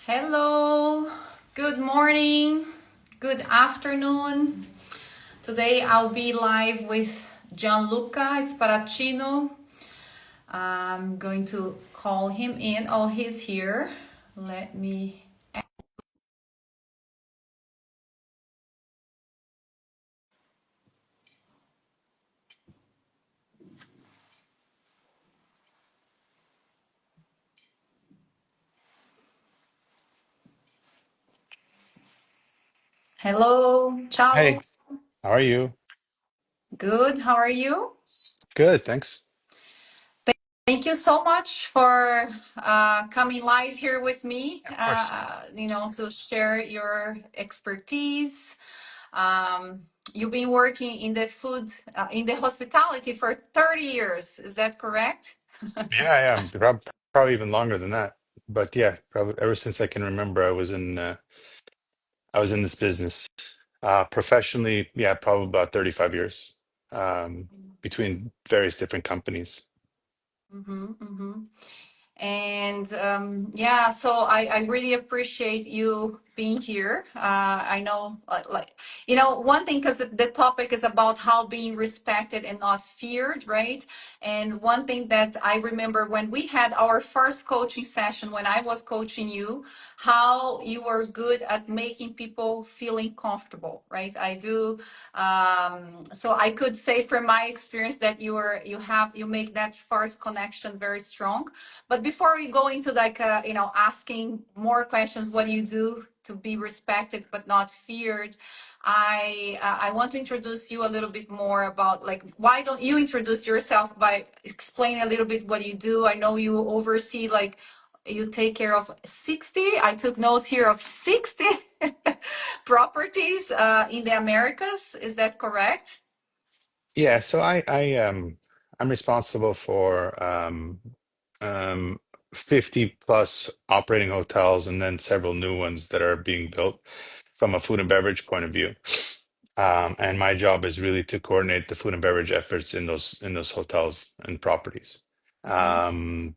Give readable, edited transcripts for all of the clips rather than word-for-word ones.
Hello, good morning, good afternoon. Today I'll be live with Gianluca Sparacino. I'm going to call him in. Oh, he's here. Let me. Hello, ciao. Hey, how are you? Good, how are you? Good, thanks. Thank you so much for coming live here with me, Of course. to share your expertise. Um, you've been working in the in the hospitality for 30 years. Is that correct? Yeah, yeah, probably even longer than that. But yeah, probably ever since I can remember, I was in this business. Professionally, yeah, probably about 35 years, between various different companies. Mm-hmm. And yeah, so I really appreciate you being here. I know, one thing, because the topic is about how being respected and not feared, right? And one thing that I remember when we had our first coaching session, when I was coaching you, how you were good at making people feeling comfortable, right? I do. So I could say from my experience that you make that first connection very strong. But before we go into asking more questions, what do you do to be respected but not feared? I want to introduce you a little bit more about, like, why don't you introduce yourself by explaining a little bit what you do? I know you oversee, like, you take care of 60. I took notes here of 60 properties in the Americas. Is that correct? Yeah, so I'm responsible for 50 plus operating hotels and then several new ones that are being built from a food and beverage point of view. And my job is really to coordinate the food and beverage efforts in those hotels and properties. Mm-hmm. Um,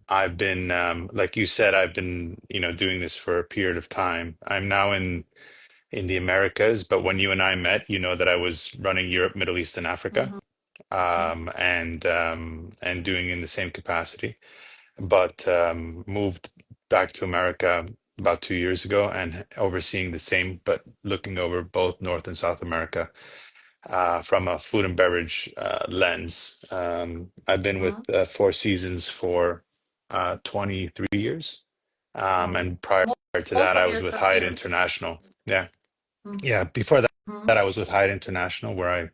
I've been like you said, I've been, doing this for a period of time. I'm now in the Americas, but when you and I met, you know that I was running Europe, Middle East, and Africa, and doing in the same capacity. But moved back to America about 2 years ago and overseeing the same, but looking over both North and South America from a food and beverage lens. I've been with Mm-hmm. Four Seasons for 23 years. Wow. And prior to Most that, I of was your with Hyatt career. International. Yeah. Yeah. Mm-hmm. Before that, I was with Hyatt International, where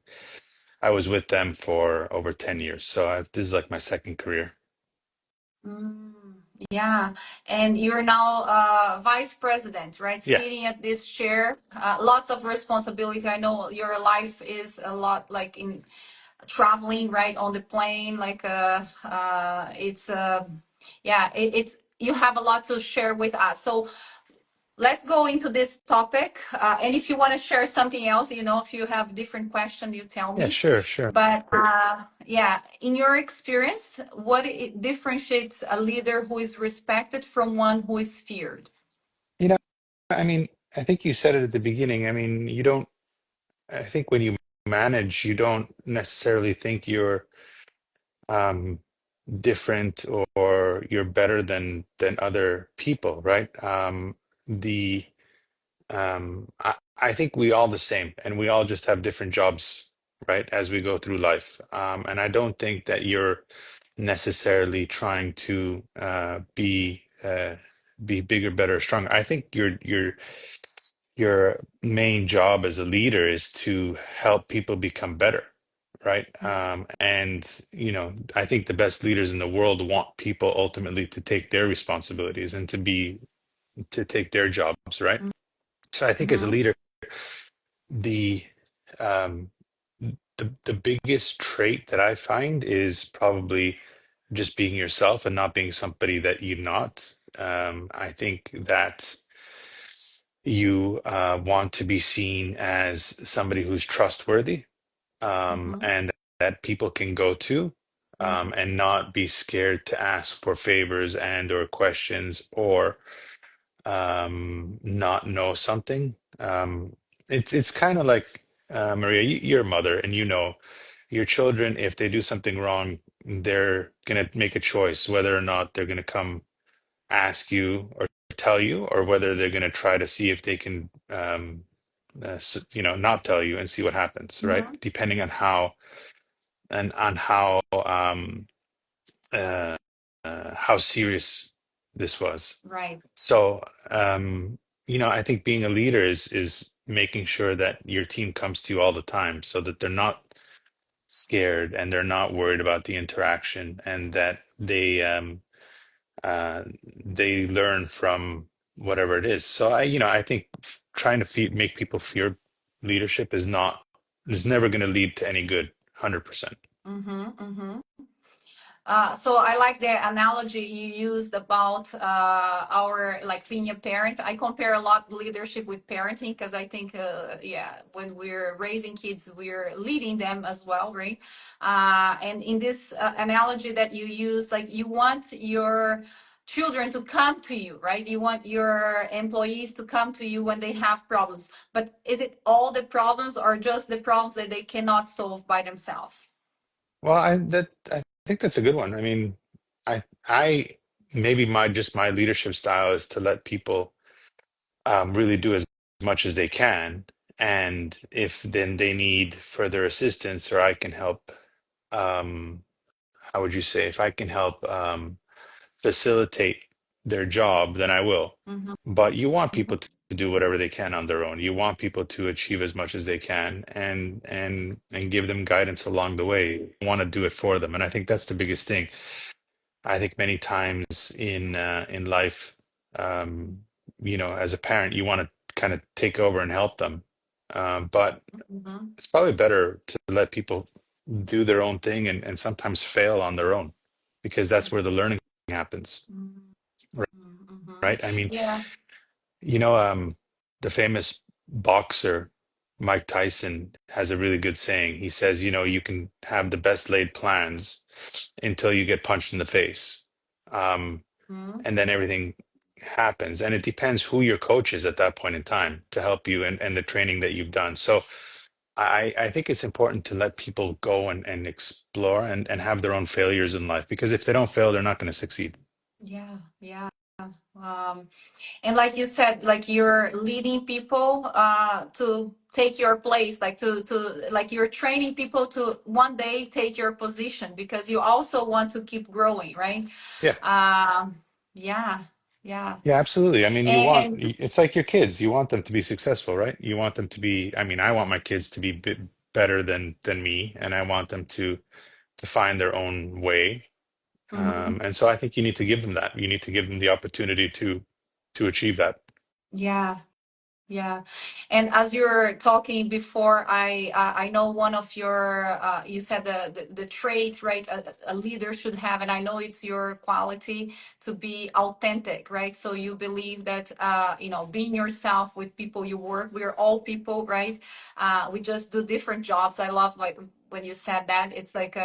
I was with them for over 10 years. So this is like my second career. Mm, yeah, and you're now vice president, right? Yeah. Sitting at this chair, lots of responsibility. I know your life is a lot, like, in traveling, right, on the plane. Like, it's you have a lot to share with us. So let's go into this topic. And if you want to share something else, if you have different questions, you tell Yeah, me. sure, sure. But yeah, in your experience, what it differentiates a leader who is respected from one who is feared? You know, I mean, I think you said it at the beginning. I mean, I think when you manage, you don't necessarily think you're um, different or you're better than other people, right? The I think we all the same, and we all just have different jobs, right, as we go through life. And I don't think that you're necessarily trying to be bigger, better, stronger. I think your main job as a leader is to help people become better, right? And I think the best leaders in the world want people ultimately to take their responsibilities and to take their jobs, right? So I think as a Mm-hmm. leader, the um, the biggest trait that I find is probably just being yourself and not being somebody that you're not. I think that you want to be seen as somebody who's trustworthy, Mm-hmm. and that people can go to, and not be scared to ask for favors and or questions or not know something. It's kind of like Maria, you're a mother, and you know your children, if they do something wrong, they're gonna make a choice whether or not they're gonna come ask you or tell you, or whether they're gonna try to see if they can, not tell you and see what happens, right? Mhm. Depending on how uh, how serious this was. Right. So, I think being a leader is making sure that your team comes to you all the time so that they're not scared and they're not worried about the interaction, and that uh, they learn from whatever it is. So I think trying to make people fear leadership is never going to lead to any good, 100%. Mm-hmm. Mm-hmm. So I like the analogy you used about our like being a parent. I compare a lot leadership with parenting because I think, yeah, when we're raising kids, we're leading them as well, right? And in this analogy that you use, like you want your children to come to you, right? You want your employees to come to you when they have problems. But is it all the problems or just the problems that they cannot solve by themselves? Well, I think that's a good one. I mean, I maybe my leadership style is to let people really do as much as they can, and if then they need further assistance or I can help, um, how would you say, if I can help facilitate their job, then I will. Mm-hmm. But you want people Mm-hmm. to do whatever they can on their own. You want people to achieve as much as they can, and give them guidance along the way. You want to do it for them, and I think that's the biggest thing. I think many times in life, as a parent, you want to kind of take over and help them, but Mm-hmm. it's probably better to let people do their own thing and sometimes fail on their own, because that's where the learning happens, Mhm, mhm. right? I mean, Yeah. you know, the famous boxer Mike Tyson has a really good saying. He says, you can have the best laid plans until you get punched in the face. Um, Mhm. and then everything happens. And it depends who your coach is at that point in time to help you, and the training that you've done. So I think it's important to let people go and explore and have their own failures in life, because if they don't fail, they're not going to succeed. Yeah. Yeah. Um, and like you said, like you're leading people to take your place, like to like you're training people to one day take your position because you also want to keep growing, right? Yeah. Um, yeah. Yeah. Yeah, absolutely. I mean, And it's like your kids. You want them to be successful, right? You want them to be, I mean, I want my kids to be better than me, and I want them to find their own way. mhm. And so I think you need to give them that. You need to give them the opportunity to achieve that. Yeah. Yeah, and as you're talking before, I know one of your you said the trait, right, a leader should have, and I know it's your quality to be authentic, right? So you believe that being yourself with people you work, we're all people, right? We just do different jobs. I love like when you said that. It's like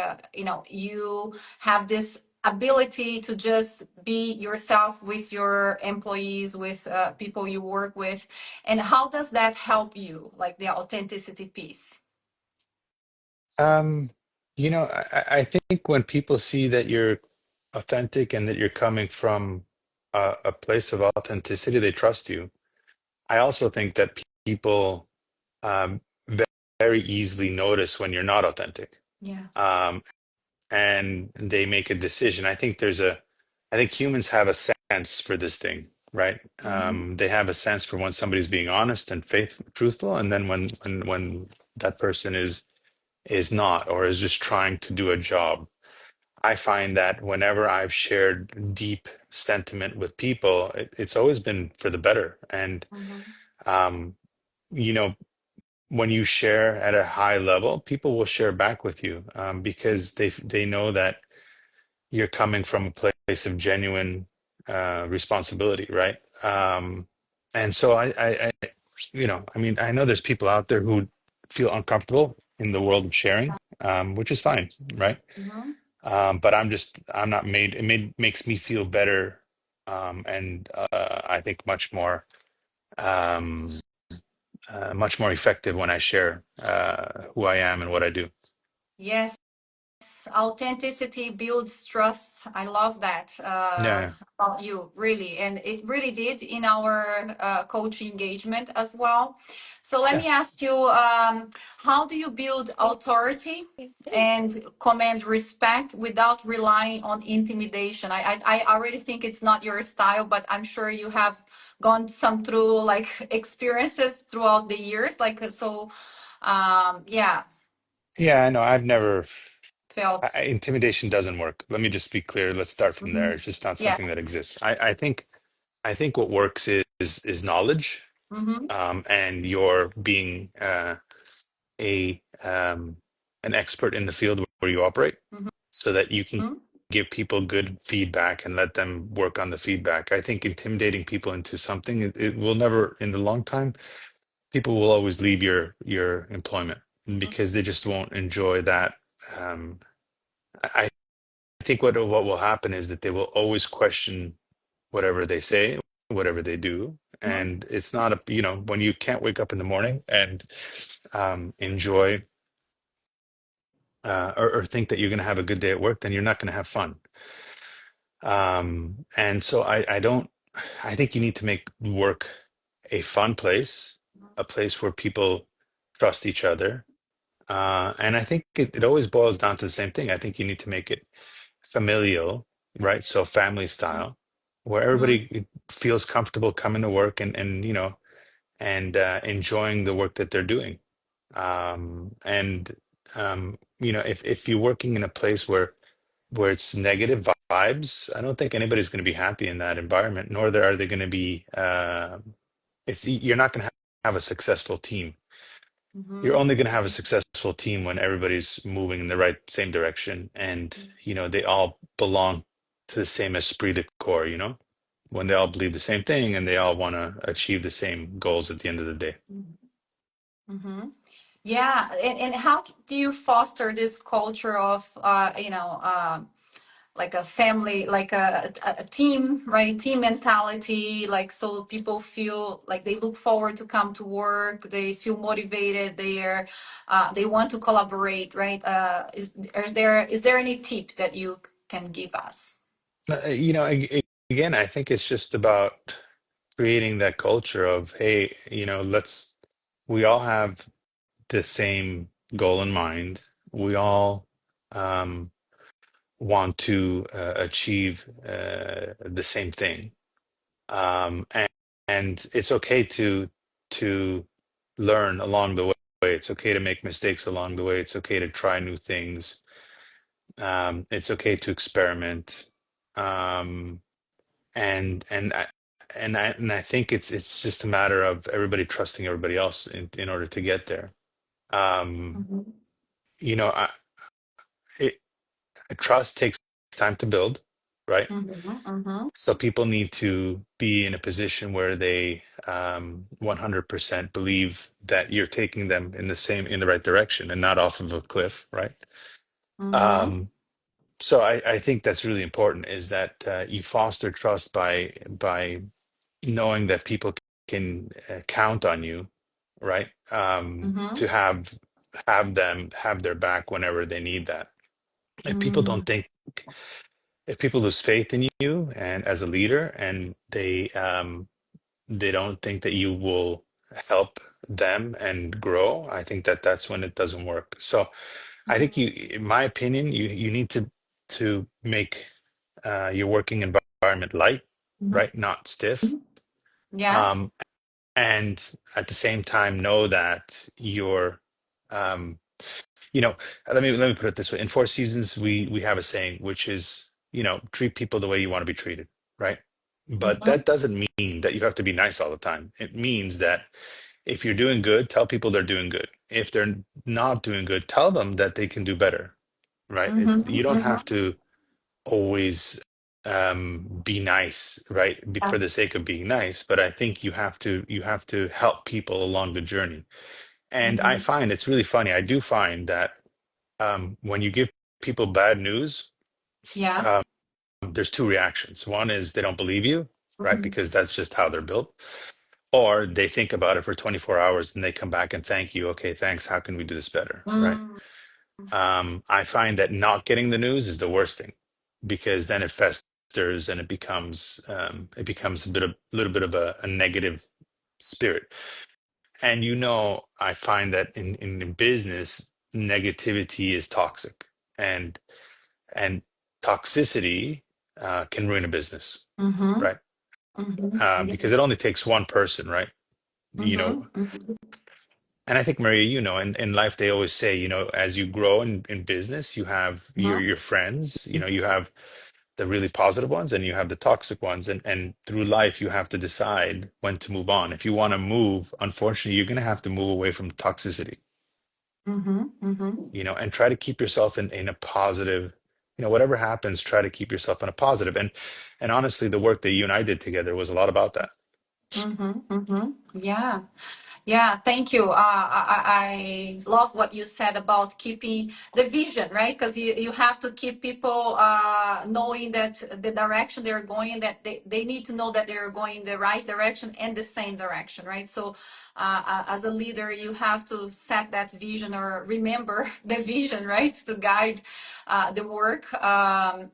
you have this ability to just be yourself with your employees, with people you work with, and how does that help you, like the authenticity piece? Um, I think when people see that you're authentic and that you're coming from a place of authenticity, they trust you. I also think that people um, ve- very easily notice when you're not authentic, Yeah. um, and they make a decision. I think humans have a sense for this thing, right? Mm-hmm. They have a sense for when somebody's being honest and truthful, and then when that person is not, or is just trying to do a job. I find that whenever I've shared deep sentiment with people, it's always been for the better. And Mm-hmm. um, you know, when you share at a high level, people will share back with you, because they know that you're coming from a place of genuine responsibility, right? And so I mean, I know there's people out there who feel uncomfortable in the world of sharing, which is fine, right? Mm-hmm. But I'm not made. Makes me feel better and I think um, much more effective when I share who I am and what I do. Yes. Authenticity builds trust. I love that Yeah, about you, really. And it really did in our coaching engagement as well. So let yeah, me ask you, how do you build authority and command respect without relying on intimidation? I already think it's not your style, but I'm sure you have gone some through like experiences throughout the years. Like, so, yeah, yeah. I know. I've never. felt. Intimidation doesn't work. Let me just be clear. Let's start from there. Mhm. It's just not Yeah. something that exists. I think what works is knowledge, Mm-hmm. and you're being a an expert in the field where you operate, so that you can Mm-hmm. give people good feedback and let them work on the feedback. I think intimidating people into something, it will never, in the long time, people will always leave your employment because they just won't enjoy that. Um, I think what will happen is that they will always question whatever they say, whatever they do. Mm-hmm. And it's not a, you know, when you can't wake up in the morning and enjoy or think that you're going to have a good day at work, then you're not going to have fun. And so I don't, I think you need to make work a fun place, a place where people trust each other. And I think it always boils down to the same thing. I think you need to make it familial, right? So family style, where everybody feels comfortable coming to work and you know and enjoying the work that they're doing. And you know, if you're working in a place where it's negative vibes, I don't think anybody's going to be happy in that environment, nor are they going to be. It's you're not going to have a successful team. You're Mm-hmm. only going to have a successful team when everybody's moving in the right same direction, and you know they all belong to the same esprit de corps. You know, when they all believe the same thing and they all want to achieve the same goals at the end of the day. Mm-hmm. Yeah, and how do you foster this culture of like a family, like a team, right? Team mentality, like so people feel like they look forward to come to work, they feel motivated, they want to collaborate, right? Is there any tip that you can give us? You know, again, I think it's just about creating that culture of, hey, you know, we all have the same goal in mind. We all um, want to achieve the same thing. And, it's okay to learn along the way. It's okay to make mistakes along the way. It's okay to try new things. It's okay to experiment. Um, and I think it's just a matter of everybody trusting everybody else in order to get there. Um, Mm-hmm. you know, it, trust takes time to build, right? Mm-hmm. So people need to be in a position where they 100% believe that you're taking them in the right direction and not off of a cliff, right? Mm-hmm. Um, so I think that's really important is that you foster trust by knowing that people can count on you, right? Mm-hmm. To have their back whenever they need that. If people Mm-hmm. don't think, if people lose faith in you and as a leader, and they don't think that you will help them and grow, I think that that's when it doesn't work. So I think you, in my opinion, you need to make your working environment light, Mm-hmm. right? Not stiff. Yeah. Um, and at the same time know that you're um you know, let me put it this way. In Four Seasons, we have a saying which is, you know, treat people the way you want to be treated, right? But Mm-hmm. that doesn't mean that you have to be nice all the time. It means that if you're doing good, tell people they're doing good. If they're not doing good, tell them that they can do better, right? You don't have Mm-hmm. to always be nice, right? For the sake of being nice, but I think you have to help people along the journey. And I Mm-hmm. find it's really funny. I do find that when you give people bad news, Yeah. um, there's two reactions. One is they don't believe you, right? Mhm. Because that's just how they're built. Or they think about it for 24 hours and they come back and thank you. Okay, thanks. How can we do this better? Right. Mm, I find that not getting the news is the worst thing because then it festers and it becomes a little bit of a negative spirit. And I find that in business, negativity is toxic, and and toxicity can ruin a business, mhm, right? mhm, Because it only takes one person, right? You know, mhm, mhm, and I think Maria, in life they always say, as you grow in business, you have mhm, your friends, you have the really positive ones and you have the toxic ones, and through life you have to decide when to move on. If you want to move, unfortunately, you're going to have to move away from toxicity, mhm, mhm, and try to keep yourself in a positive, whatever happens, try to keep yourself in a positive. And honestly, the work that you and I did together was a lot about that. mhm, mhm. Yeah. Yeah, thank you. I love what you said about keeping the vision, right? Because you have to keep people knowing that the direction they're going, that they need to know that they're going in the right direction and the same direction, right? So, as a leader, you have to set that vision or remember the vision, right? To guide the work.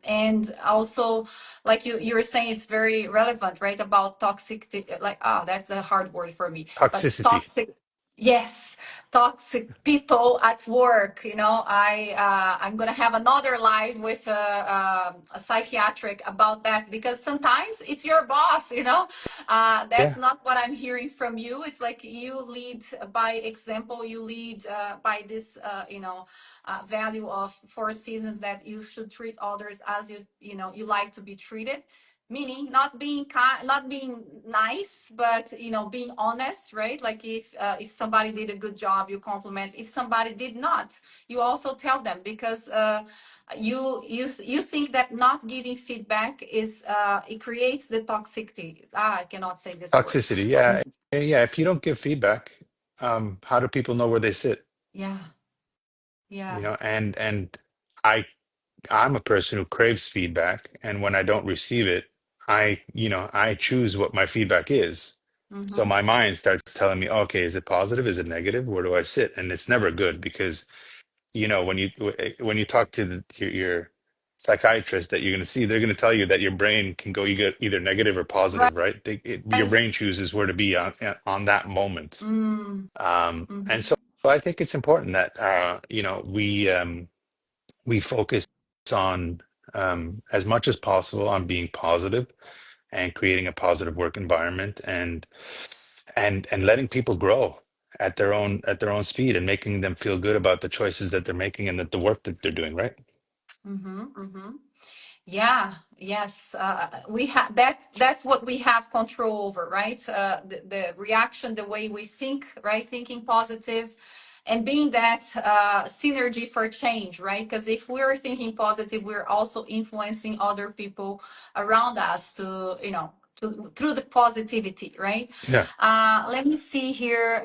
And also, like you were saying, it's very relevant, right? About toxic, like, oh, that's a hard word for me, but Toxicity. toxic, yes, toxic people at work. I'm gonna have another live with a psychiatric about that, because sometimes it's your boss. That's Yeah. not what I'm hearing from you. It's like you lead by example, you lead by this value of four seasons, that you should treat others as you like to be treated, meaning not being kind, not being nice, but being honest, right? Like if somebody did a good job, you compliment. If somebody did not, you also tell them, because you think that not giving feedback is it creates the toxicity. I cannot say this word. Toxicity. Yeah. Yeah. If you don't give feedback, how do people know where they sit? Yeah, yeah. And I I'm a person who craves feedback, and when I don't receive it, I choose what my feedback is. So Mm-hmm. my mind starts telling me, okay, is it positive? Is it negative? Where do I sit? And it's never good because, when you talk to your psychiatrist that you're going to see, they're going to tell you that your brain can go either negative or positive, right? Your brain Right. chooses where to be on that moment. Mm, And mm-hmm. so I think it's important that, we focus on, as much as possible, on being positive and creating a positive work environment, and letting people grow at their own speed, and making them feel good about the choices that they're making and that the work that they're doing, right? Mm-hmm. Mm-hmm. Yeah, yes, we have that's what we have control over, right? The reaction, the way we think, right? Thinking positive and being that synergy for change, right? Because if we're thinking positive, we're also influencing other people around us through the positivity, right? Yeah. Let me see here.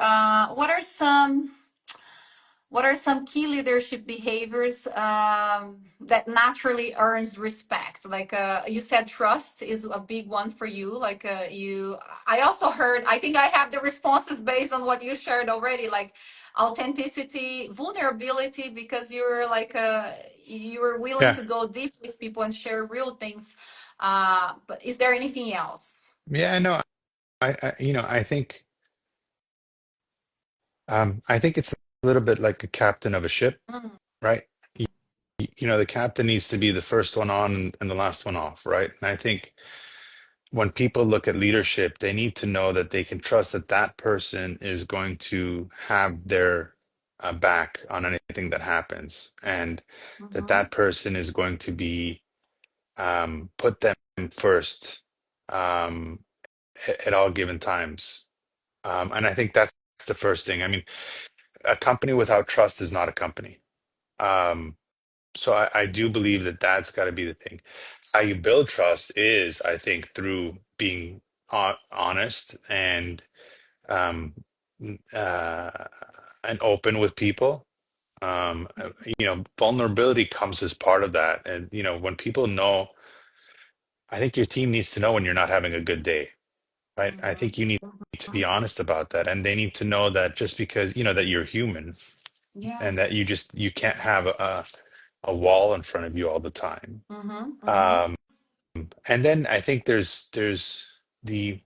What are some key leadership behaviors that naturally earns respect? Like you said, trust is a big one for you. Like I also heard, I think I have the responses based on what you shared already, like authenticity, vulnerability, because you're willing Yeah. to go deep with people and share real things. But is there anything else? Yeah, I know. I think it's a little bit like a captain of a ship, Mm, right? The captain needs to be the first one on and the last one off, right? And I think when people look at leadership, they need to know that they can trust that that person is going to have their back on anything that happens, and that mhm, that person is going to be, put them first, um, at all given times. And I think that's the first thing. I mean, a company without trust is not a company. Um, so I do believe that that's got to be the thing. How you build trust is, I think, through being honest um, uh, and open with people. Vulnerability comes as part of that, and when people know. I think your team needs to know when you're not having a good day, right? I Mm-hmm. think you need to be honest about that, and they need to know that just because that you're human Yeah. and that you can't have a wall in front of you all the time. Mm-hmm. Mm-hmm. Um, and then I think there's the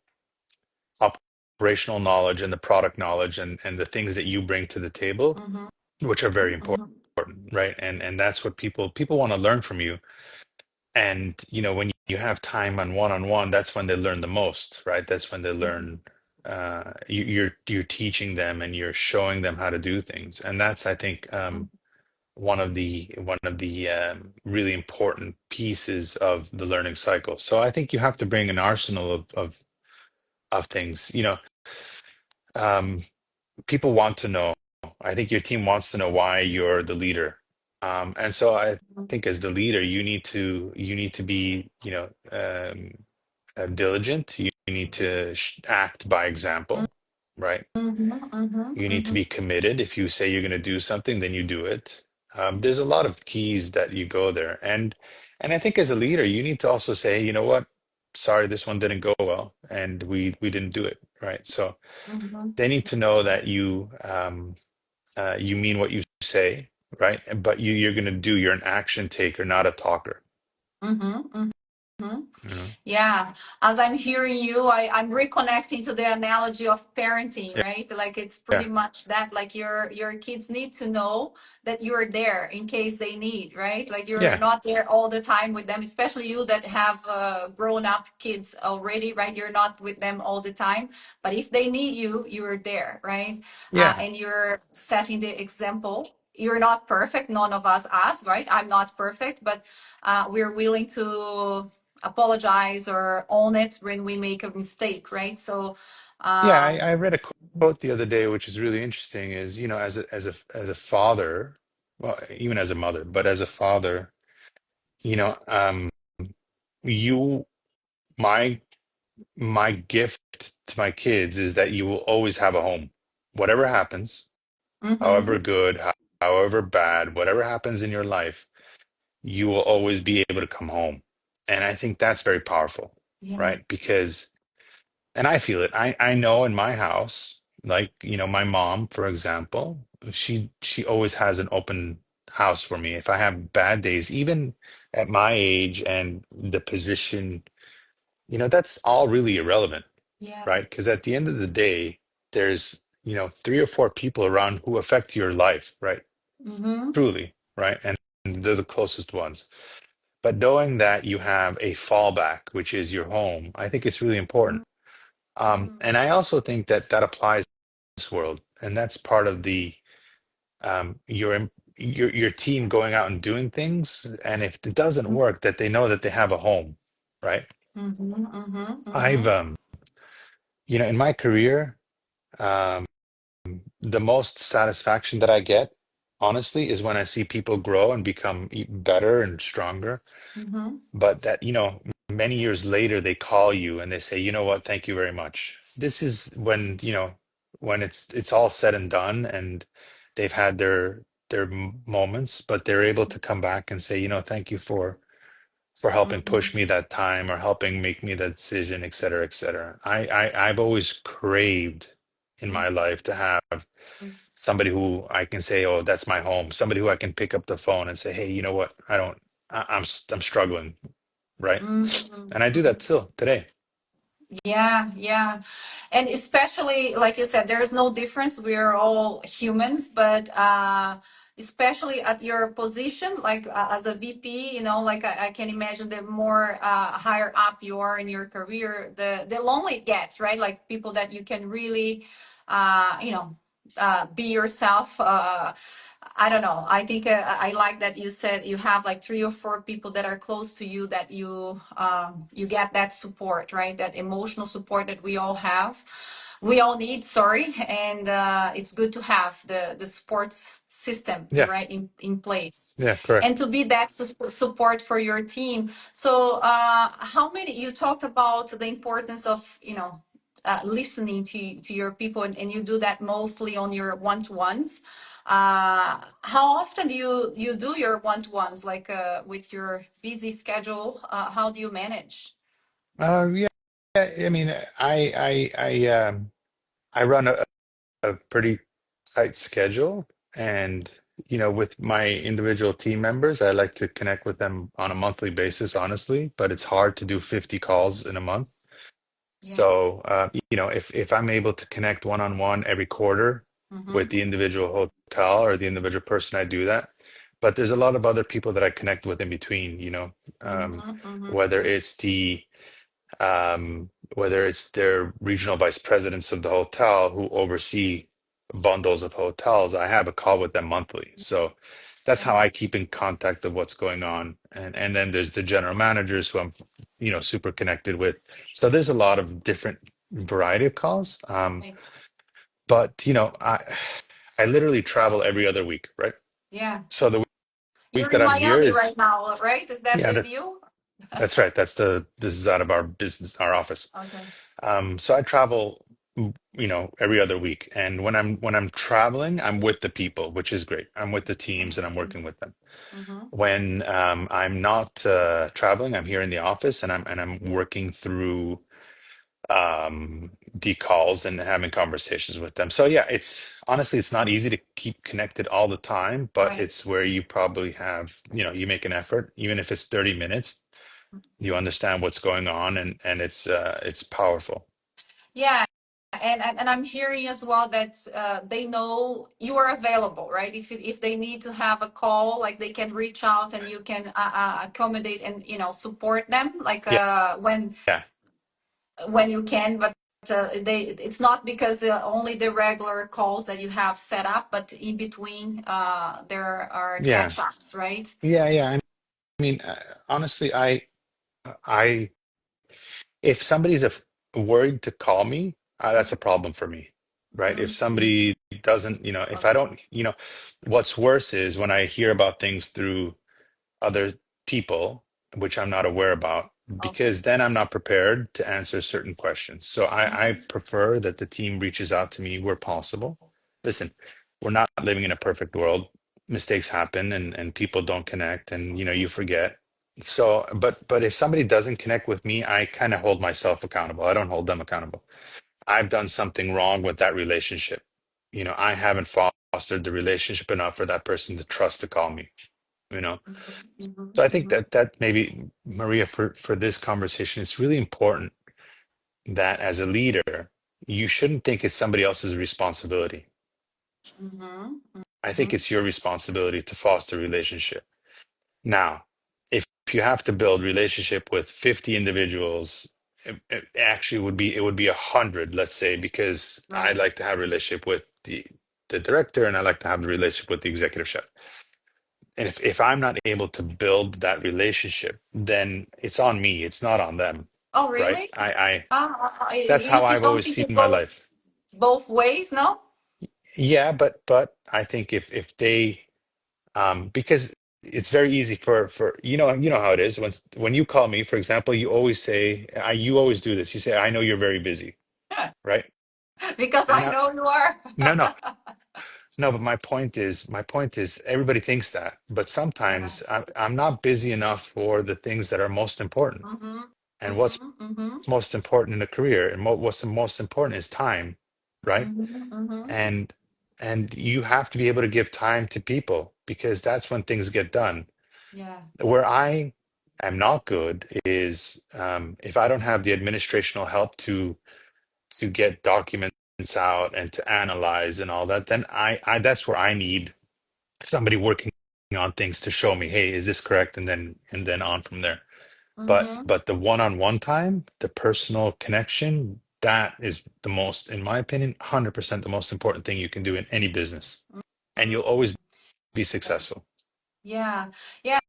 operational knowledge and the product knowledge and the things that you bring to the table, Mm-hmm. which are very important, Mm-hmm. right? And that's what people want to learn from you. And when you have time on one-on-one, that's when they learn the most, right? That's when they learn. You're teaching them and you're showing them how to do things, and that's, I think, one of the really important pieces of the learning cycle. So I think you have to bring an arsenal of things. Um, People want to know. I think your team wants to know why you're the leader. And so I think as the leader, you need to be, diligent. You need to act by example, right? Mm-hmm. Mm-hmm. You need to Mm-hmm. be committed. If you say you're going to do something, then you do it. There's a lot of keys that you go there, and I think as a leader, you need to also say, you know what, sorry, this one didn't go well, and we didn't do it right. So Mm-hmm. they need to know that you mean what you say, right? But you're going to do. You're an action taker, not a talker. Mm-hmm. Mm-hmm. You know? Yeah, as I'm hearing you, I'm reconnecting to the analogy of parenting, Yeah, right? Like it's pretty yeah, much that, like your kids need to know that you're there in case they need, right? Like you're yeah, not there all the time with them, especially you that have grown up kids already, right? You're not with them all the time, but if they need you, you're there, right? yeah, And you're setting the example. You're not perfect, none of us, right? I'm not perfect, but we're willing to apologize or own it when we make a mistake, right? So, yeah. um, I read a quote the other day, which is really interesting. Is as a father, well, even as a mother, but as a father, you know, you my my gift to my kids is that you will always have a home, whatever happens, however mhm, good, however bad, whatever happens in your life, you will always be able to come home. And I think that's very powerful, yeah, right? Because, and I feel it. I know in my house, like, my mom, for example, she always has an open house for me. If I have bad days, even at my age and the position, that's all really irrelevant, yeah, right? Because at the end of the day, there's, three or four people around who affect your life, right? mhm, Truly, right? And they're the closest ones. But knowing that you have a fallback, which is your home, I think it's really important. mhm, And I also think that that applies to this world, and that's part of the your team going out and doing things. And if it doesn't mhm, work, that they know that they have a home, right? mhm, mhm, I've mhm, in my career, um, the most satisfaction that I get, honestly, is when I see people grow and become better and stronger. mhm, But that, many years later, they call you and they say, you know what, thank you very much. This is when, when it's all said and done and they've had their moments, but they're able to come back and say, thank you for helping push mhm, me that time or helping make me that decision, et cetera, et cetera. I've always craved in my life to have somebody who I can say, oh, that's my home. Somebody who I can pick up the phone and say, hey, you know what? I'm struggling, right? mhm, And I do that mhm. still today. Yeah, yeah. And especially, like you said, there's no difference. We're all humans, but especially at your position, like as a VP, like I can imagine the more higher up you are in your career, the lonely it gets, right? Like people that you can really, be yourself. I don't know. I think I like that you said you have like three or four people that are close to you that you get that support, right? That emotional support that we all have, we all need. Sorry, and it's good to have the support system, Yeah, right, in place, yeah, correct. and to be that support for your team. So, how many you talked about the importance of listening to your people, and you do that mostly on your one-to-ones. How often do you do your one-to-ones, like with your busy schedule? How do you manage? Yeah, I mean, I run a pretty tight schedule, and with my individual team members, I like to connect with them on a monthly basis, honestly, but it's hard to do 50 calls in a month. Yeah. So, if I'm able to connect one-on-one every quarter with the Mm-hmm. individual hotel or the individual person, I do that. But there's a lot of other people that I connect with in between, Mm-hmm. Mm-hmm. whether Yes. it's whether it's their regional vice presidents of the hotel who oversee bundles of hotels. I have a call with them monthly. So that's how Yeah. I keep in contact of what's going on. And then there's the general managers who I'm, super connected with. So there's a lot of different variety of calls. Right. But I literally travel every other week, right? Yeah. So the week You're that in I'm here Miami is, right now, right? Is that yeah, the view? that's right. This is out of our business, our office. Okay. So I travel, every other week. And when I'm traveling, I'm with the people, which is great. I'm with the teams and I'm working with them. Mm-hmm. When I'm not traveling, I'm here in the office and I'm working through the calls and having conversations with them. So yeah, it's honestly it's not easy to keep connected all the time, but Right. it's where you probably have, you make an effort, even if it's 30 minutes, you understand what's going on and it's powerful. Yeah. And I'm hearing as well that they know you are available, right? If they need to have a call, like they can reach out and you can accommodate and support them, like Yeah. Yeah. when you can. But it's not because only the regular calls that you have set up, but in between there are Yeah. catch ups, right? Yeah, yeah. I mean, honestly, I, if somebody's worried to call me, that's a problem for me, right? If Mm-hmm. somebody doesn't, if I Okay. don't, what's worse is when I hear about things through other people, which I'm not aware about, Okay. because then I'm not prepared to answer certain questions. So I Mm-hmm. prefer that the team reaches out to me where possible. Listen, we're not living in a perfect world. Mistakes happen and people don't connect and you forget. So, but if somebody doesn't connect with me, I kind of hold myself accountable. I don't hold them accountable. I've done something wrong with that relationship. I haven't fostered the relationship enough for that person to trust to call me, you know. Mm-hmm. So I think Mm-hmm. that maybe Maria for this conversation, it's really important that as a leader, you shouldn't think it's somebody else's responsibility. Mm-hmm. I think Mm-hmm. it's your responsibility to foster relationship. Now, if you have to build relationship with 50 individuals, it actually it would be 100, let's say, because I Right. like to have a relationship with the director and I like to have the relationship with the executive chef. And if I'm not able to build that relationship, then it's on me. It's not on them, Oh, right? really? I That's You how I've don't always think seen it my goes life. both ways, no? Yeah, but I think if they because it's very easy for you know how it is when you call me, for example, you always say you always do this. You say, I know you're very busy, right? Because And I know you are. no, no, no, but my point is everybody thinks that, but Yeah. sometimes I'm not busy enough for the things that are most important. Mm-hmm. And what's Mm-hmm. Mm-hmm. most important in a career and what's the most important is time, right? Mm-hmm. Mm-hmm. and and you have to be able to give time to people because that's when things get done. Yeah. Where I am not good is if I don't have the administrational help to get documents out and to analyze and all that, then I that's where I need somebody working on things to show me, hey, is this correct, and then on from there. but Mm-hmm. but the one-on-one time, the personal connection, that is the most, in my opinion, 100% the most important thing you can do in any business, and you'll always be Yeah. successful. Yeah, yeah.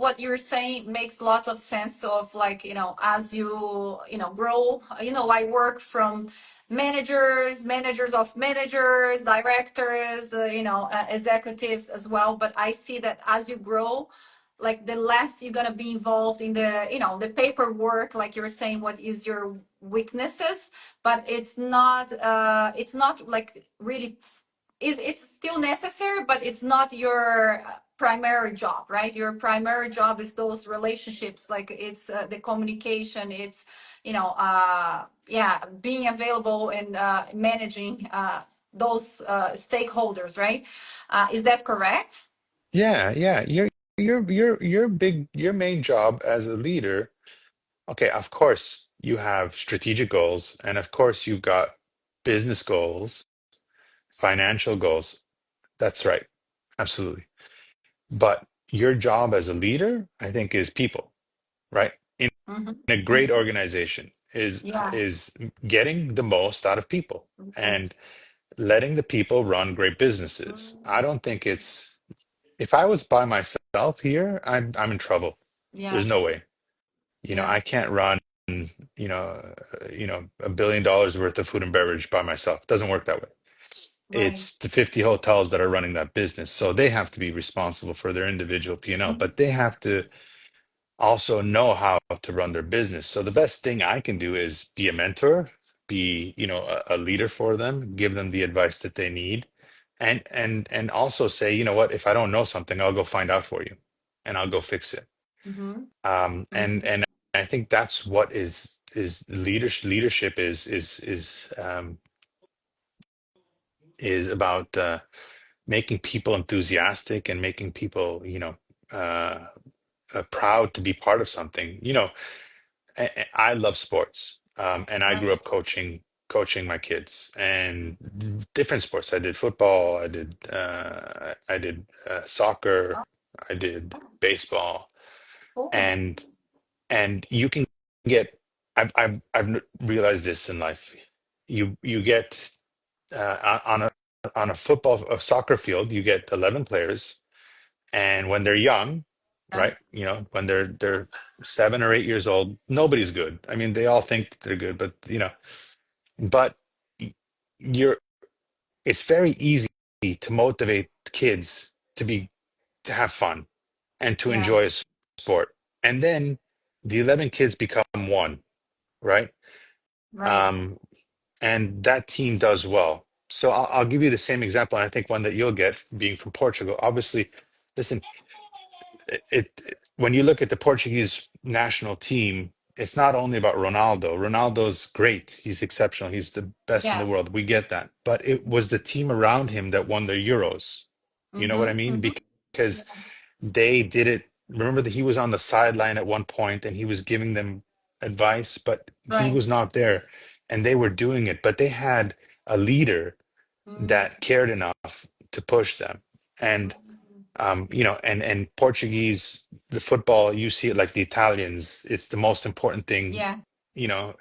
What you're saying makes lots of sense. Of like, as you grow. I work from managers of managers, directors, executives as well. But I see that as you grow, like the less you're gonna be involved in the paperwork, like you're saying, what is your weaknesses, but it's not like really it's still necessary, but it's not your primary job, right? Your primary job is those relationships, like it's the communication, it's yeah, being available and managing those stakeholders, right? Is that correct? Yeah, yeah. Your main job as a leader, okay, of course you have strategic goals, and of course you've got business goals, financial goals. That's right. Absolutely. But your job as a leader, I think, is people, right? Mm-hmm. In a great Mm-hmm. organization Yeah. is getting the most out of people Right. and letting the people run great businesses. I don't think it's if I was by myself here, I'm in trouble. Yeah. There's no way. Yeah. I can't run, $1 billion worth of food and beverage by myself. It doesn't work that way. Right. It's the 50 hotels that are running that business. So they have to be responsible for their individual P&L, Mm-hmm. but they have to also know how to run their business. So the best thing I can do is be a mentor, be, a leader for them, give them the advice that they need, and also say, you know what, if I don't know something, I'll go find out for you and I'll go fix it. Mm-hmm. And I think that's what is leadership is about making people enthusiastic and making people, uh, proud to be part of something. I love sports, and I grew up Nice. coaching my kids and different sports. I did football, I did soccer, I did baseball, Cool. and you can get. I've realized this in life. You get on a soccer field, you get 11 players, and when they're young, Yeah. right? When they're 7 or 8 years old, nobody's good. I mean, they all think they're good, but but you're it's very easy to motivate kids to have fun and to Yeah. enjoy a sport. And then the 11 kids become one, right? Right. Um, and that team does well. So I'll give you the same example, and I think one that you'll get being from Portugal. Obviously, listen, when you look at the Portuguese national team, it's not only about Ronaldo. Ronaldo's great. He's exceptional. He's the best in the Yeah. world. We get that. But it was the team around him that won the Euros. You know what I Mm-hmm. mean? Mm-hmm. Because Yeah. they did it. Remember that he was on the sideline at one point and he was giving them advice, but he Right. was not there and they were doing it. But they had a leader Mm-hmm. that cared enough to push them. And and Portuguese, the football, you see it like the Italians, it's the most important thing, Yeah. you know,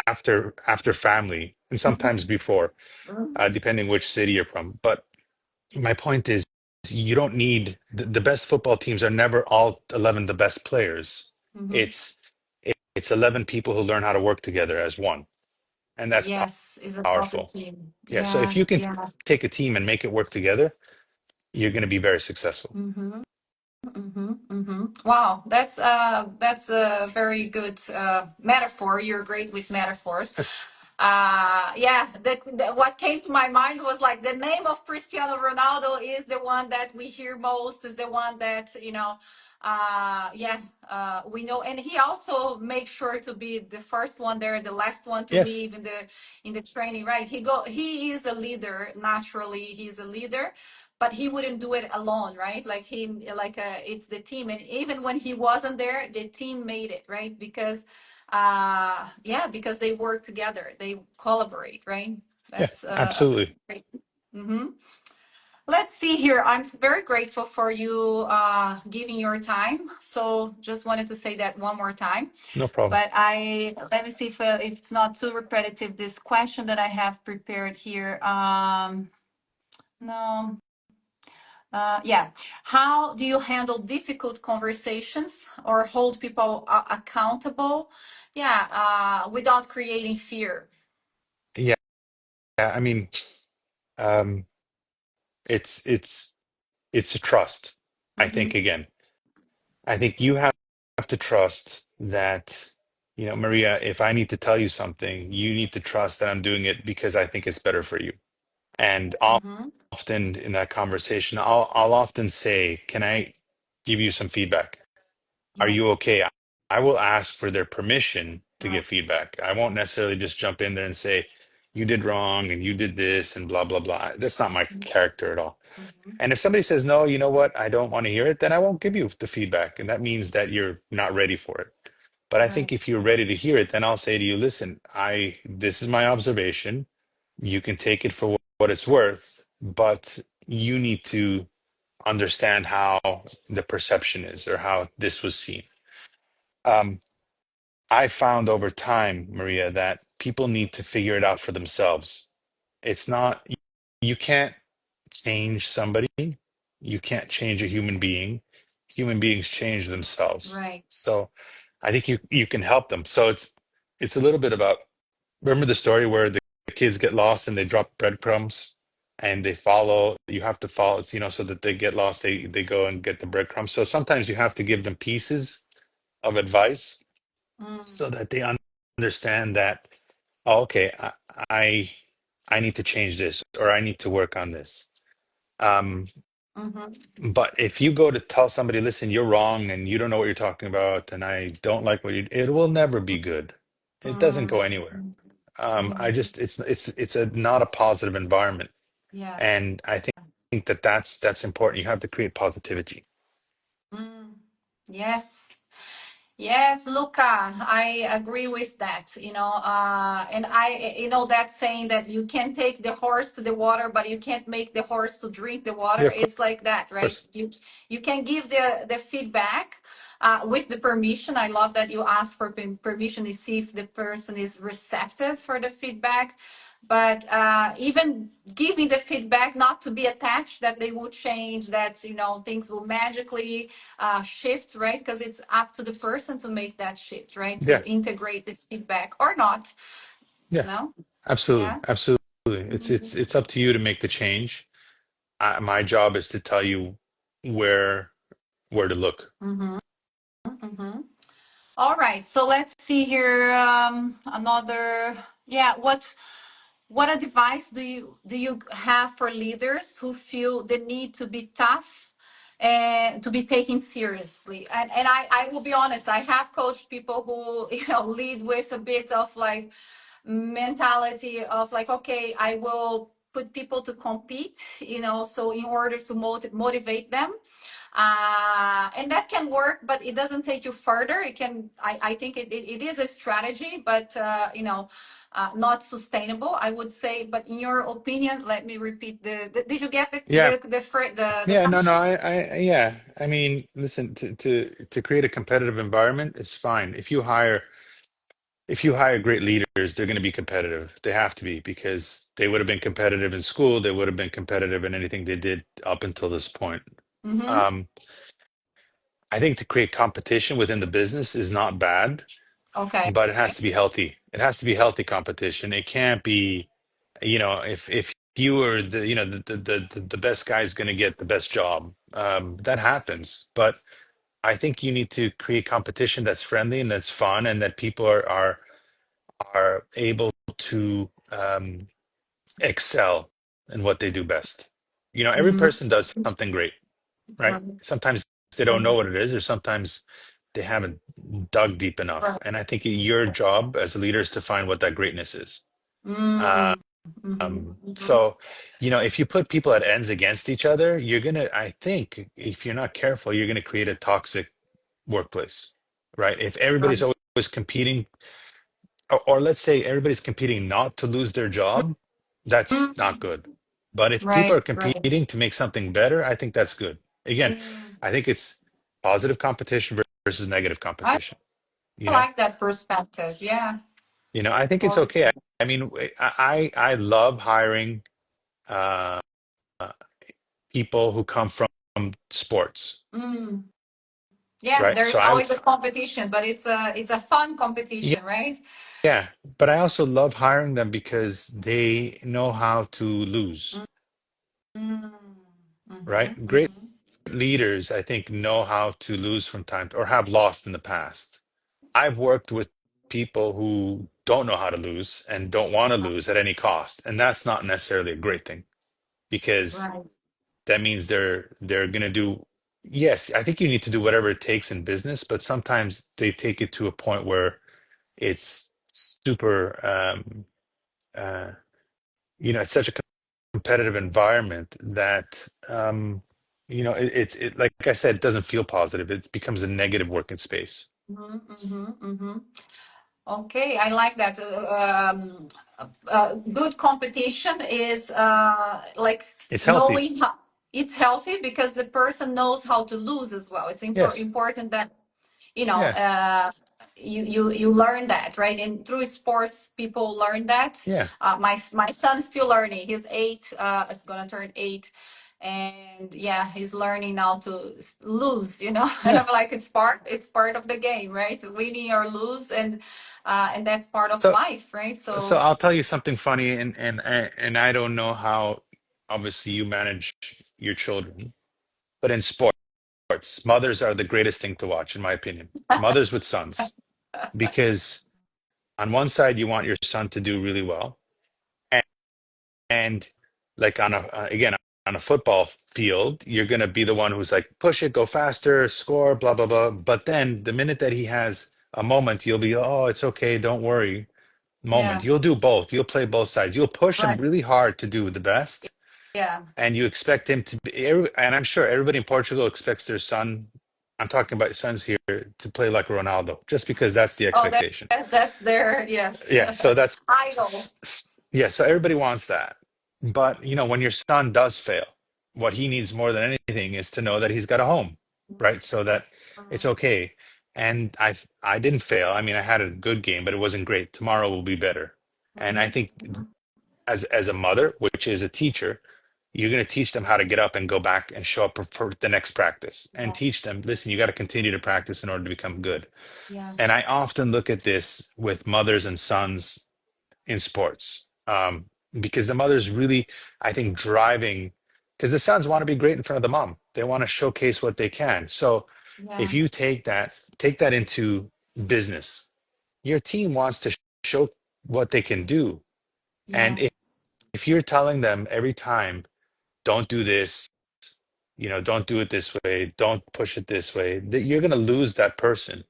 after family, and sometimes before, depending which city you're from. But my point is, you don't need the best football teams are never all 11 the best players. Mm-hmm. It's it's 11 people who learn how to work together as one, and that's Yes, is a topic powerful. team. Yeah. So if Yeah. you can Yeah. take a team and make it work together, you're going to be very successful. Mm-hmm. Mm-hmm. Mm-hmm. Wow, that's a very good metaphor. You're great with metaphors. Yeah, what came to my mind was like the name of Cristiano Ronaldo is the one that we hear most, is the one that yeah, we know, and he also makes sure to be the first one there, the last one to Yes. leave in the training, right? He is a leader naturally. He's a leader, but he wouldn't do it alone, right? Like it's the team, and even when he wasn't there, the team made it, right? Because yeah, because they work together, they collaborate, right? Yeah, That's absolutely. great. Hmm. Let's see here. I'm very grateful for you giving your time. So just wanted to say that one more time. No problem. But let me see if it's not too repetitive. This question that I have prepared here. No. Yeah. How do you handle difficult conversations or hold people accountable? Yeah, without creating fear. Yeah, I mean, um, it's it's it's a trust. I think Mm-hmm. again, I think you have to trust that, Maria, if I need to tell you something, you need to trust that I'm doing it because I think it's better for you. And Mm-hmm. often in that conversation, I'll often say, "Can I give you some feedback? Are Yeah. you okay?" I will ask for their permission to Right. give feedback. I won't necessarily just jump in there and say, "You did wrong and you did this and blah blah blah." That's not my character at all. Mm-hmm. And if somebody says, "No, you know what? I don't want to hear it," then I won't give you the feedback, and that means that you're not ready for it. But I think Right. if you're ready to hear it, then I'll say to you, "Listen, I this is my observation. You can take it for what it's worth, but you need to understand how the perception is or how this was seen." Um, I found over time, Maria, that people need to figure it out for themselves. It's not, you can't change somebody. You can't change a human being. Human beings change themselves. Right. So I think you can help them. So it's a little bit about, remember the story where the kids get lost and they drop breadcrumbs and they follow, you have to follow, it's, so that they get lost, they go and get the breadcrumbs. So sometimes you have to give them pieces of advice Mm. so that they understand that, oh, okay, I I need to change this or I need to work on this. Um, Mm-hmm. but if you go to tell somebody, listen, you're wrong and you don't know what you're talking about, and I don't like what you, it will never be good. It doesn't go Mm. anywhere. Yeah. I just it's a not a positive environment, Yeah. and I think that that's important. You have to create positivity. Mm. Yes. Yes, Luca, I agree with that, and that saying that you can take the horse to the water, but you can't make the horse to drink the Yeah, water. of It's like that, right? course. You can give the feedback with the permission. I love that you ask for permission to see if the person is receptive for the feedback. But even giving the feedback, not to be attached that they will change, that things will magically shift, right? Because it's up to the person to make that shift, right? To Yeah, integrate this feedback or not. yeah, No? absolutely, Yeah. absolutely. Mm-hmm. It's up to you to make the change. My job is to tell you where where to look. Mm-hmm. Mm-hmm. All right. So let's see here. Another. Yeah. What advice do you have for leaders who feel the need to be tough and to be taken seriously? And I will be honest, I have coached people who lead with a bit of like mentality of like, okay, I will put people to compete, so in order to motivate them, and that can work, but it doesn't take you further. It can, I think it is a strategy, but not sustainable, I would say. But in your opinion, let me repeat did you get Yeah, the yeah, no, no, question? yeah. I mean, listen, to create a competitive environment is fine. If you hire great leaders, they're going to be competitive. They have to be because they would have been competitive in school. They would have been competitive in anything they did up until this point. Mm-hmm. Um, I think to create competition within the business is not bad, Okay. but it has to be healthy. It has to be healthy competition. It can't be, if you are the, the best guy is going to get the best job. That happens, but I think you need to create competition that's friendly and that's fun, and that people are able to excel in what they do best. Every Mm-hmm. person does something great, right? Right. Sometimes they don't know what it is, or sometimes they haven't dug deep enough. Right. And I think your job as a leader is to find what that greatness is. Uh, Mm. Mm-hmm. Mm-hmm. so, if you put people at ends against each other, I think, if you're not careful, you're gonna create a toxic workplace, right? If everybody's Right. always competing, or let's say everybody's competing not to lose their job, that's not Mm. good. But if people Right. are Right. competing to make something better, I think that's good. Again, Mm. I think it's positive competition versus negative I competition. You know, like that perspective. Yeah. I think it's okay. Positive. I mean, I love hiring uh, people who come from sports, Mm. Yeah, right? So there's I, always a competition, but it's a fun yeah, competition, right? yeah, but I also love hiring them because they know how to lose, Mm. right? Mm-hmm. Great Mm-hmm. leaders, I think, know how to lose from time or have lost in the past. I've worked with people who don't know how to lose and don't want to lose at any cost, and that's not necessarily a great thing. because Right. that means they're going to do, yes, I think you need to do whatever it takes in business, but sometimes they take it to a point where it's super uh it's such a competitive environment that like I said, it doesn't feel positive. It becomes a negative working space. Mm-hmm, mm-hmm, mm-hmm. Okay, I like that. Good competition is like It's healthy. knowing how it's healthy because the person knows how to lose as well. It's Yes. important that you know Yeah. you learn that, right? And through sports people learn that. Yeah. My son's still learning. He's 8, is gonna turn 8, and yeah, he's learning now to lose, and Yeah. I'm like, it's part of the game, right? Winning or lose, and that's part of So life, right? so So I'll tell you something funny, and I don't know how obviously you manage your children, but in sports, mothers are the greatest thing to watch, in my opinion. Mothers with sons, because on one side you want your son to do really well, and, and like again, on a football field, you're gonna be the one who's like, push it, go faster, score, blah blah blah. But then the minute that he has a moment, you'll be, oh, it's okay, don't worry. Moment. yeah, You'll do both. You'll play both sides. You'll push him right, really hard to do the best, yeah. and you expect him to be, and I'm sure everybody in Portugal expects their son, I'm talking about sons here, to play like Ronaldo, just because that's the Oh, expectation. that's their, yes. Yeah, so that's, Idol. yeah, so everybody wants that. But, when your son does fail, what he needs more than anything is to know that he's got a home, right? So that it's Mhm. okay. And I didn't fail. I mean, I had a good game, but it wasn't great. Tomorrow will be better. And I Mhm. think as a mother, which is a teacher, you're going to teach them how to get up and go back and show up for the next practice, and Yeah, teach them, listen, you got to continue to practice in order to become good. yeah, And I often look at this with mothers and sons in sports, because the mother's really, I think, driving, because the sons want to be great in front of the mom. They want to showcase what they can. So if yeah, you take that into business, your team wants to show what they can do. And yeah, if you're telling them every time, don't do this, don't do it this way, don't push it this way, that you're going to lose that person.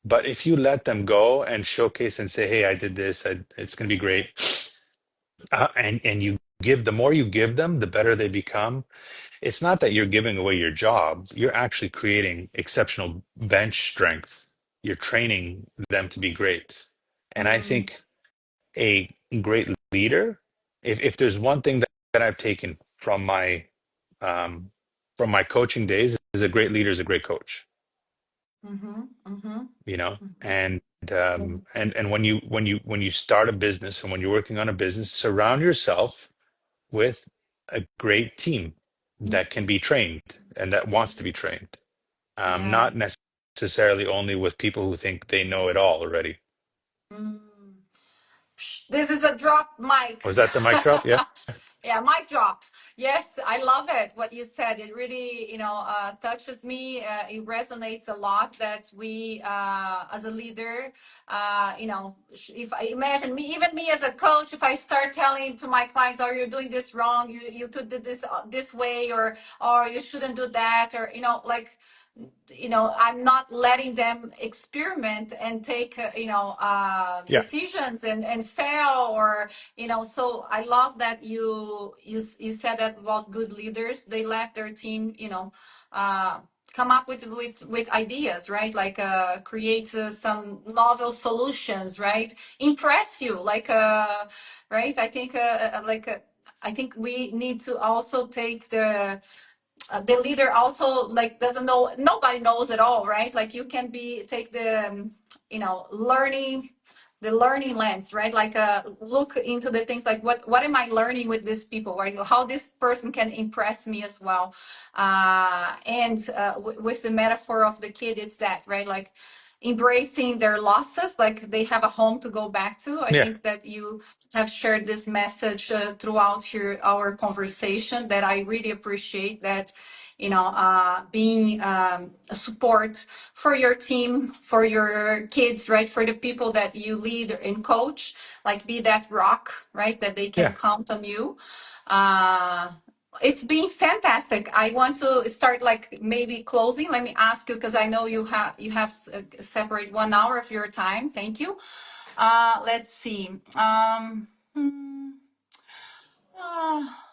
But if you let them go and showcase and say, hey, I did this, it's going to be great, and you give, the more you give them, the better they become. It's not that you're giving away your job, you're actually creating exceptional bench strength. You're training them to be great. And I mm, think a great leader, if there's one thing that I've taken um, from my coaching days, is a great leader is a great coach. mm-hmm, mm-hmm, You know mm-hmm. and Yes. and when you start a business, and when you're working on a business, surround yourself with a great team that can be trained and that wants to be trained, Yeah. not necessarily only with people who think they know it all already. Mm. This is a drop mic. Was that the mic drop? Yeah. Yeah, mic drop. Yes, I love it. What you said, it really, touches me. It resonates a lot that we, as a leader, if I imagine me, even me as a coach, if I start telling to my clients, "Oh, you're doing this wrong. You could do this way, or you shouldn't do that," or like I'm not letting them experiment and take Yeah. decisions and fail, or so I love that you said that about good leaders. They let their team uh come up with ideas, right? Like create some novel solutions, right? Impress you, like right. I think we need to also take the leader also, like, doesn't know, nobody knows it all, right? Like you can take the learning, the learning lens, right? Like look into the things like what am I learning with these people, right? How this person can impress me as well. And with the metaphor of the kid, it's that, right? Like embracing their losses, like they have a home to go back to. I Yeah. think that you have shared this message throughout our conversation, that I really appreciate that, being a support for your team, for your kids, right? For the people that you lead and coach, like be that rock, right? That they can Yeah. count on you. Uh, It's been fantastic. I want to start like maybe closing. Let me ask you because I know you have separate 1 hour of your time. Thank you. Let's see. Hmm, ah,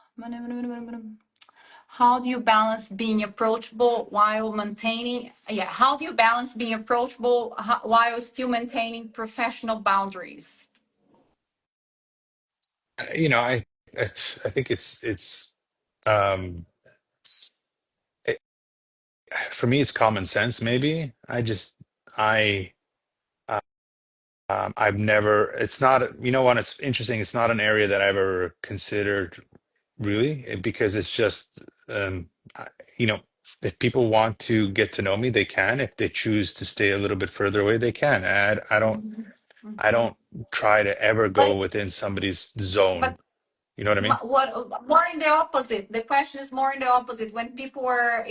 how do you balance being approachable while maintaining? Yeah, how do you balance being approachable while still maintaining professional boundaries? You know, I, I think um, it, for me, it's common sense. Maybe I, uh, I've never. It's not. You know what? It's interesting. It's not an area that I've ever considered really, because it's just, I- you know, if people want to get to know me, they can. If they choose to stay a little bit further away, they can. Mhm, I mhm. don't try to ever go But within somebody's zone. but You know what I mean? what more in the opposite, the question is more in the opposite, when people are,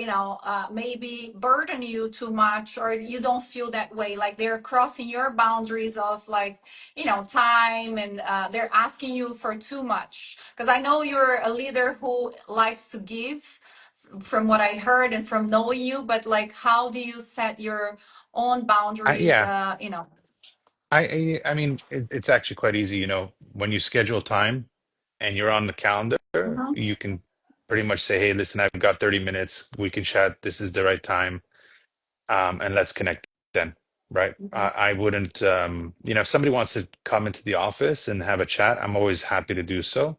maybe burden you too much, or you don't feel that way, like they're crossing your boundaries of like, time, and they're asking you for too much, because I know you're a leader who likes to give, from what I heard and from knowing you, but like how do you set your own boundaries, Yeah. I mean, it's actually quite easy. You know, when you schedule time and you're on the calendar, Mhm, you can pretty much say, "Hey, listen, I've got 30 minutes. We can chat. This is the right time, and let's connect then." Right? yes. I wouldn't, if somebody wants to come into the office and have a chat, I'm always happy to do so.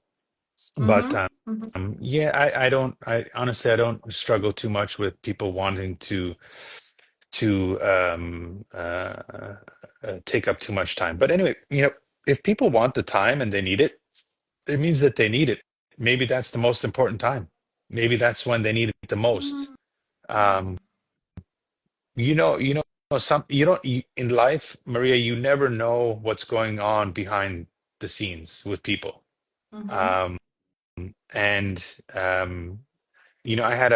But Mm-hmm. Mm-hmm. yeah, I don't. I honestly, I don't struggle too much with people wanting to take up too much time. But anyway, if people want the time and they need it, it means that they need it. Maybe that's the most important time. Maybe that's when they need it the most. Um, some in life, Maria, you never know what's going on behind the scenes with people. Mm-hmm. Um, and I had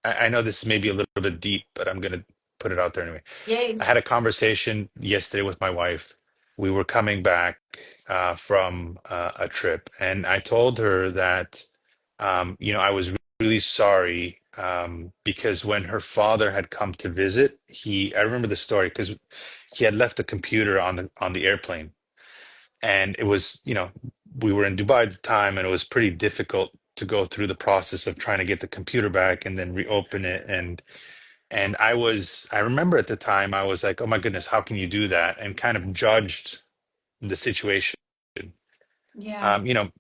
I know this may be a little bit deep, but I'm gonna put it out there anyway. Yay. I had a conversation yesterday with my wife. We were coming back from a trip, and I told her that, I was really sorry, because when her father had come to visit, I remember the story because he had left the computer on the airplane, and it was, we were in Dubai at the time, and it was pretty difficult to go through the process of trying to get the computer back and then reopen it, and I remember at the time, I was like, oh my goodness, how can you do that? And kind of judged the situation. Yeah.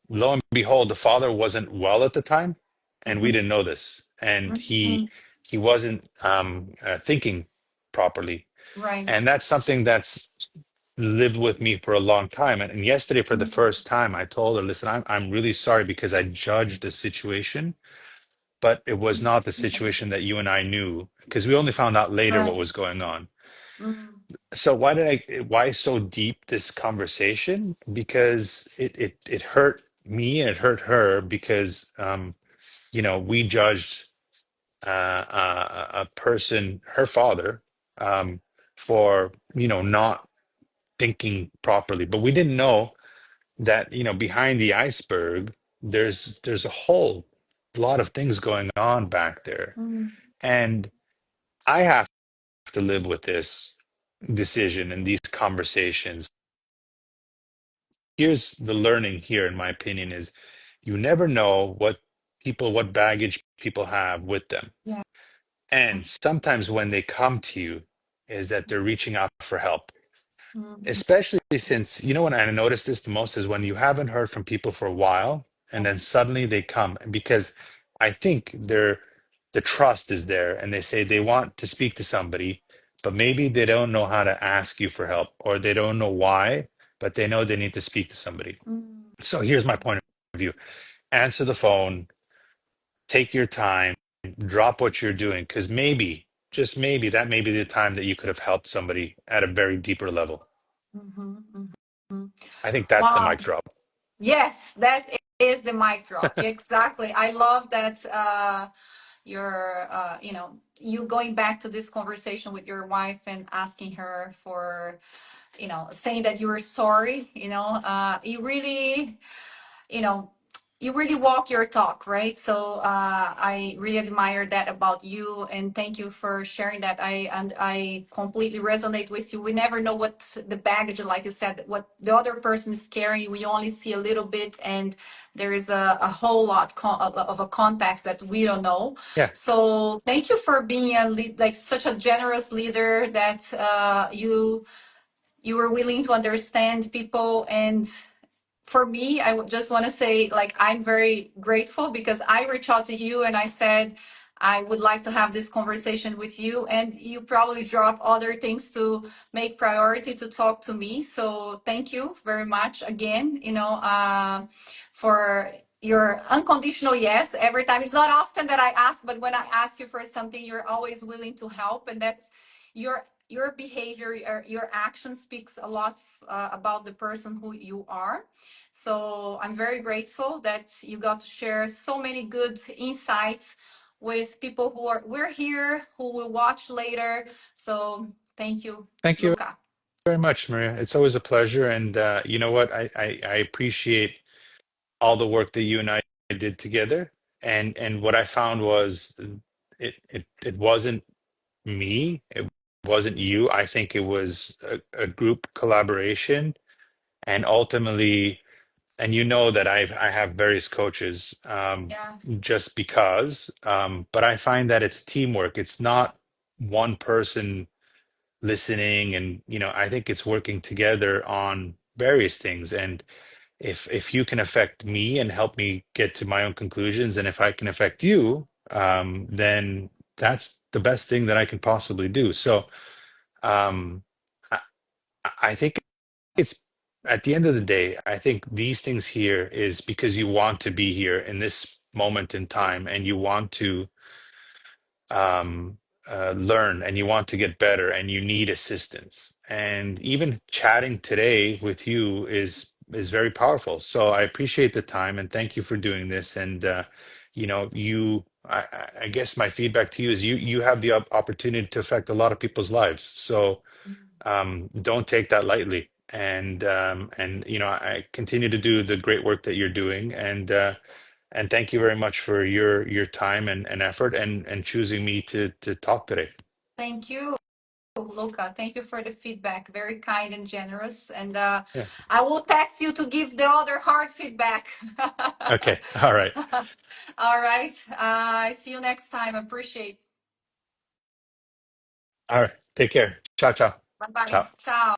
Lo and behold, the father wasn't well at the time, and we Mm-hmm. didn't know this. And Mm-hmm. he wasn't thinking properly. Right. And that's something that's lived with me for a long time. And yesterday, for the first time, I told her, listen, I'm really sorry because I judged the situation, but it was not the Mm-hmm. situation that you and I knew, because we only found out later what Right. was going on. Mm-hmm. So why so deep this conversation? Because it hurt me and it hurt her, because we judged a person, her father, for not thinking properly, but we didn't know that behind the iceberg there's a whole lot of things going on back there, and I have to live with this decision and these conversations. Here's the learning here, in my opinion, is you never know what baggage people have with them. Yeah. And sometimes when they come to you is that they're reaching out for help. Mm-hmm. Especially since, when I noticed this the most is when you haven't heard from people for a while and then suddenly they come, because I think the trust is there and they say they want to speak to somebody, but maybe they don't know how to ask you for help, or they don't know why, but they know they need to speak to somebody. So here's my point of view. Answer the phone, take your time, drop what you're doing, because maybe, just maybe, that may be the time that you could have helped somebody at a very deeper level. Mm-hmm. Mm-hmm. I think that's the Wow. mic drop. Yes, that is the mic drop. Yeah, exactly. I love that. You're, you going back to this conversation with your wife and asking her for, saying that you were sorry. You really, you know you really walk your talk, right? So I really admire that about you, and thank you for sharing that. I completely resonate with you. We never know what the baggage, like you said, what the other person is carrying. We only see a little bit, and there is a whole lot of a context that we don't know. Yeah. So thank you for being a lead, like such a generous leader that you were willing to understand people. And for me, I would just want to say, like, I'm very grateful because I reached out to you and I said, I would like to have this conversation with you. And you probably drop other things to make priority to talk to me. So thank you very much again, for your unconditional yes every time. It's not often that I ask, but when I ask you for something, you're always willing to help. And that's your behavior, your action speaks a lot about the person who you are. So I'm very grateful that you got to share so many good insights with people who are we're here, who will watch later. So thank you, Thank you Luca. very much, Maria. It's always a pleasure. And you know what? I appreciate all the work that you and I did together. And what I found was it wasn't me, it wasn't you. I think it was a group collaboration. And ultimately, and you know that I have various coaches, Yeah. just because, but I find that it's teamwork. It's not one person listening, and I think it's working together on various things. And if you can affect me and help me get to my own conclusions, and if I can affect you, then that's the best thing that I can possibly do. So um, I, I think it's at the end of the day, I think these things here is because you want to be here in this moment in time, and you want to um, learn, and you want to get better, and you need assistance. And even chatting today with you is very powerful. So I appreciate the time, and thank you for doing this. And I guess my feedback to you is you have the opportunity to affect a lot of people's lives. So don't take that lightly. And I continue to do the great work that you're doing. And thank you very much for your time and effort and choosing me to talk today. Thank you, Luca. Thank you for the feedback. Very kind and generous. And Yeah. I will text you to give the other hard feedback. Okay. All right. All right. I see you next time. Appreciate. All right. Take care. Ciao, ciao. Bye bye. Ciao. Ciao.